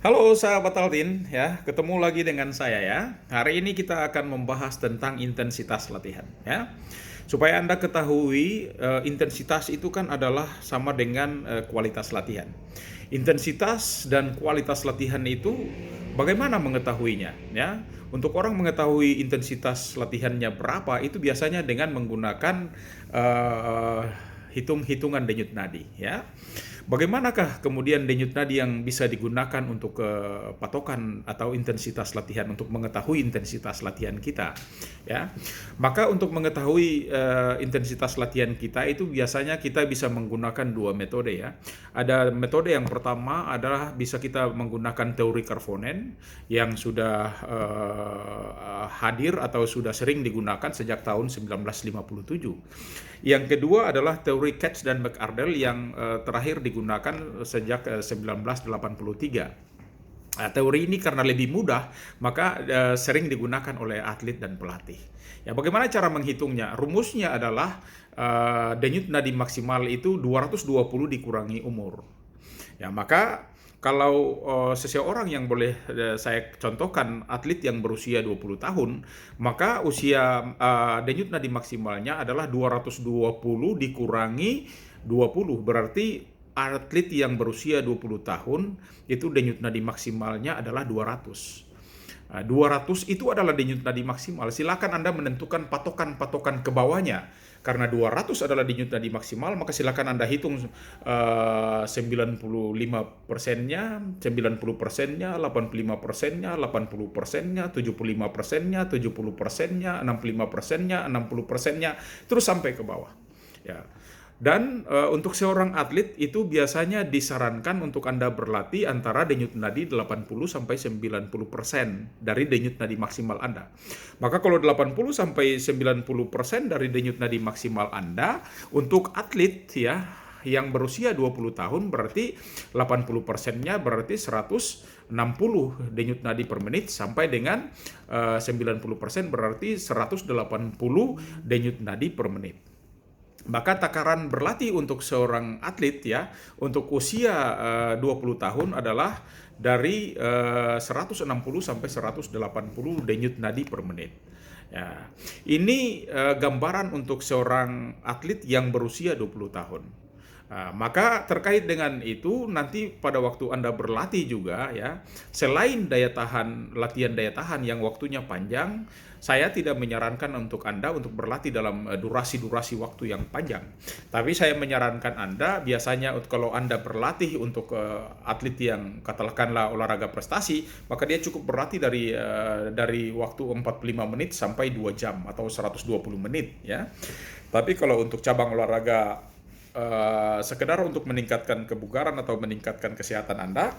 Halo sahabat Altin, ya, ketemu lagi dengan saya ya. Hari ini kita akan membahas tentang intensitas latihan ya. Supaya Anda ketahui, intensitas itu kan adalah sama dengan kualitas latihan. Intensitas dan kualitas latihan itu bagaimana mengetahuinya ya? Untuk orang mengetahui intensitas latihannya berapa itu biasanya dengan menggunakan eh, hitung-hitungan denyut nadi ya. Bagaimanakah kemudian denyut nadi yang bisa digunakan untuk patokan atau intensitas latihan untuk mengetahui intensitas latihan kita ya. Maka untuk mengetahui intensitas latihan kita itu biasanya kita bisa menggunakan dua metode ya. Ada metode yang pertama adalah bisa kita menggunakan teori Karvonen yang sudah hadir atau sudah sering digunakan sejak tahun 1957. Yang kedua adalah teori Katz dan McArdle yang terakhir digunakan sejak 1983. Teori ini karena lebih mudah, maka sering digunakan oleh atlet dan pelatih. Ya, bagaimana cara menghitungnya? Rumusnya adalah denyut nadi maksimal itu 220 dikurangi umur. Ya, maka kalau seseorang yang boleh saya contohkan atlet yang berusia 20 tahun, maka usia denyut nadi maksimalnya adalah 220 dikurangi 20, berarti atlet yang berusia 20 tahun itu denyut nadi maksimalnya adalah 200. 200 itu adalah denyut nadi maksimal. Silakan Anda menentukan patokan-patokan ke bawahnya. Karena 200 adalah denyut nadi maksimal, maka silakan Anda hitung 95%-nya, 90%-nya, 85%-nya, 80%-nya, 75%-nya, 70%-nya, 65%-nya, 60%-nya, terus sampai ke bawah. Ya. Dan untuk seorang atlet itu biasanya disarankan untuk Anda berlatih antara denyut nadi 80 sampai 90% dari denyut nadi maksimal Anda. Maka kalau 80 sampai 90% dari denyut nadi maksimal Anda untuk atlet ya yang berusia 20 tahun berarti 80%-nya berarti 160 denyut nadi per menit sampai dengan 90% berarti 180 denyut nadi per menit. Maka takaran berlatih untuk seorang atlet ya untuk usia 20 tahun adalah dari 160 sampai 180 denyut nadi per menit. Ya. Ini gambaran untuk seorang atlet yang berusia 20 tahun. Maka terkait dengan itu nanti pada waktu Anda berlatih juga ya, selain latihan daya tahan yang waktunya panjang, saya tidak menyarankan untuk Anda untuk berlatih dalam durasi-durasi waktu yang panjang. Tapi saya menyarankan Anda biasanya kalau Anda berlatih untuk atlet yang katakanlah olahraga prestasi, maka dia cukup berlatih dari waktu 45 menit sampai 2 jam atau 120 menit ya. Tapi kalau untuk cabang olahraga sekedar untuk meningkatkan kebugaran atau meningkatkan kesehatan Anda,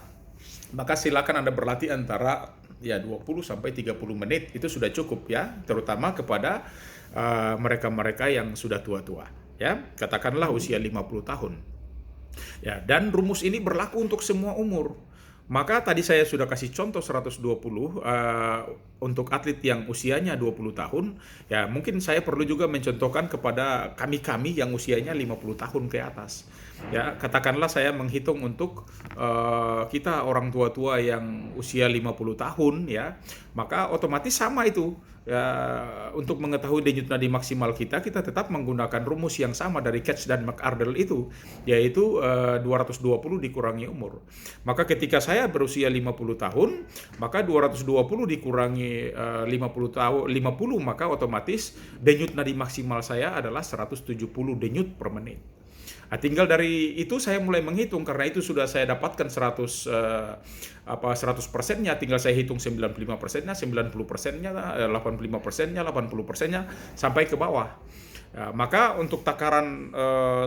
maka silakan Anda berlatih antara ya 20 sampai 30 menit itu sudah cukup ya, terutama kepada mereka-mereka yang sudah tua-tua ya, katakanlah usia 50 tahun. Ya, dan rumus ini berlaku untuk semua umur. Maka tadi saya sudah kasih contoh 120 untuk atlet yang usianya 20 tahun. Ya, mungkin saya perlu juga mencontohkan kepada kami-kami yang usianya 50 tahun ke atas. Ya, katakanlah saya menghitung untuk kita orang tua-tua yang usia 50 tahun ya, maka otomatis sama itu. Ya, untuk mengetahui denyut nadi maksimal kita tetap menggunakan rumus yang sama dari Katz dan McArdle itu, yaitu 220 dikurangi umur. Maka ketika saya berusia 50 tahun, maka 220 dikurangi 50 tahun 50, maka otomatis denyut nadi maksimal saya adalah 170 denyut per menit. Nah, tinggal dari itu saya mulai menghitung karena itu sudah saya dapatkan 100%-nya, tinggal saya hitung 95%-nya, 90%-nya, 85%-nya, 80%-nya sampai ke bawah. Ya, maka untuk takaran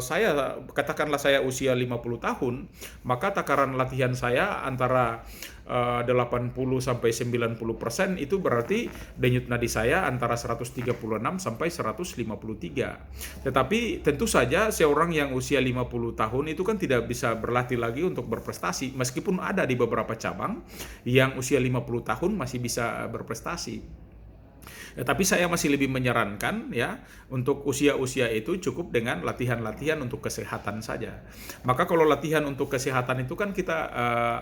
saya, katakanlah saya usia 50 tahun, maka takaran latihan saya antara 80 sampai 90% itu berarti denyut nadi saya antara 136 sampai 153. Tetapi tentu saja seorang yang usia 50 tahun itu kan tidak bisa berlatih lagi untuk berprestasi, meskipun ada di beberapa cabang yang usia 50 tahun masih bisa berprestasi. Ya, tapi saya masih lebih menyarankan ya untuk usia-usia itu cukup dengan latihan-latihan untuk kesehatan saja. Maka kalau latihan untuk kesehatan itu kan kita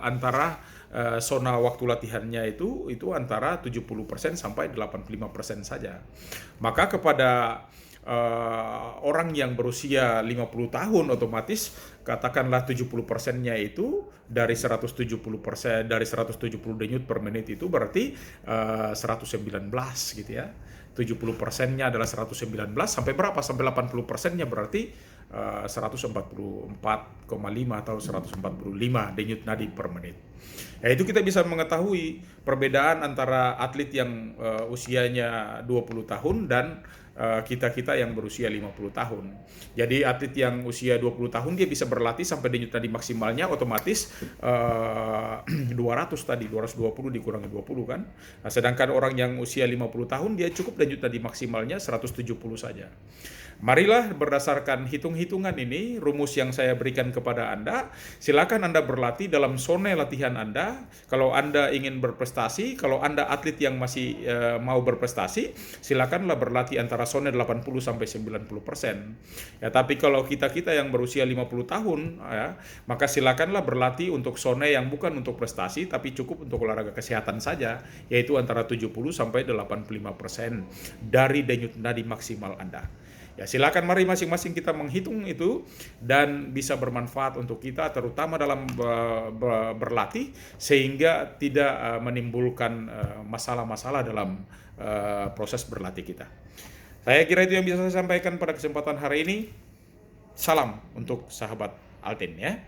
antara zona waktu latihannya itu antara 70% sampai 85% saja. Maka kepada orang yang berusia 50 tahun otomatis katakanlah 70%-nya itu dari 170%, dari 170 denyut per menit itu berarti 119 gitu ya. 70%-nya adalah 119 sampai berapa? Sampai 80%-nya berarti 144,5 atau 145 denyut nadi per menit. Ya, itu kita bisa mengetahui perbedaan antara atlet yang usianya 20 tahun dan kita-kita yang berusia 50 tahun. Jadi atlet yang usia 20 tahun dia bisa berlatih sampai denyut nadi maksimalnya otomatis 200 tadi, 220 dikurangi 20 kan. Nah, sedangkan orang yang usia 50 tahun dia cukup denyut nadi maksimalnya 170 saja. Marilah berdasarkan hitung-hitungan ini, rumus yang saya berikan kepada Anda, silakan Anda berlatih dalam zona latihan Anda. Kalau Anda ingin berprestasi, kalau Anda atlet yang masih mau berprestasi, silakanlah berlatih antara zona 80 sampai 90%. Ya, tapi kalau kita-kita yang berusia 50 tahun, ya, maka silakanlah berlatih untuk zona yang bukan untuk prestasi, tapi cukup untuk olahraga kesehatan saja, yaitu antara 70 sampai 85% dari denyut nadi maksimal Anda. Ya, silakan mari masing-masing kita menghitung itu dan bisa bermanfaat untuk kita terutama dalam berlatih sehingga tidak menimbulkan masalah-masalah dalam proses berlatih kita. Saya kira itu yang bisa saya sampaikan pada kesempatan hari ini. Salam untuk sahabat Altin ya.